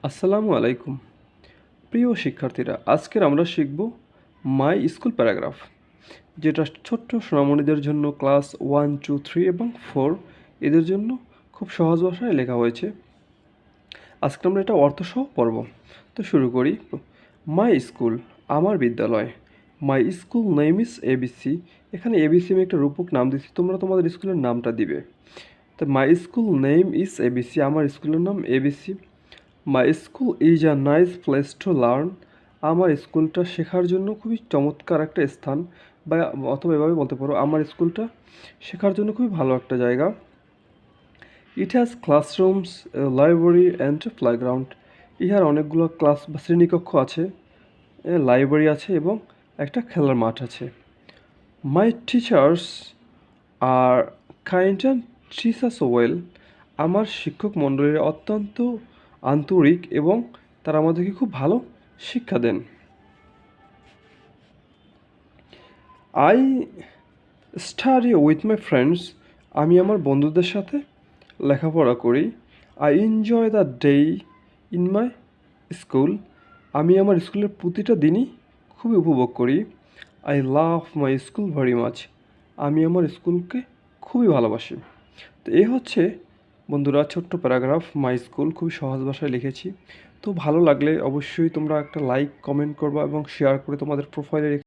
আসসালামু আলাইকুম প্রিয় শিক্ষার্থীরা, আজকের আমরা শিখব মাই স্কুল প্যারাগ্রাফ, যেটা ছোট্ট সোনামণিদের জন্য ক্লাস 1, 2, 3 এবং 4 এদের জন্য খুব সহজ ভাষায় লেখা হয়েছে। আজকে আমরা এটা অর্থসহ পড়ব। তো শুরু করি। মাই স্কুল, আমার বিদ্যালয়। My school name is ABC. এখানে এবিসি আমি একটা রূপক নাম দিচ্ছি, তোমরা তোমাদের স্কুলের নামটা দিবে। তো my school name is ABC, আমার স্কুলের নাম ABC. My school is a nice place to learn. আমার স্কুলটা শেখার জন্য খুবই চমৎকার একটা স্থান, বা অথবা এভাবে বলতে পারো আমার স্কুলটা শেখার জন্য খুবই ভালো একটা জায়গা। It has classrooms, library and playground. ইহার অনেকগুলো ক্লাস বা শ্রেণীকক্ষ আছে, লাইব্রেরি আছে এবং একটা খেলার মাঠ আছে। মাই teachers R kind and treat us well. আমার শিক্ষক মণ্ডলীরা অত্যন্ত আন্তরিক এবং তারা আমাদেরকে খুব ভালো শিক্ষা দেন। I study with my friends. আমি আমার বন্ধুদের সাথে লেখাপড়া করি। I enjoy the day in my school. আমি আমার স্কুলের প্রতিটা দিনই খুবই উপভোগ করি। I love my school very much. আমি আমার স্কুলকে খুবই ভালোবাসি। তো এই হচ্ছে বন্ধুরা ছোট্ট প্যারাগ্রাফ মাই স্কুল, খুবই সহজ ভাষায় লিখেছি। তো ভালো লাগলে অবশ্যই তোমরা একটা লাইক কমেন্ট করবা এবং শেয়ার করে তোমাদের প্রোফাইলে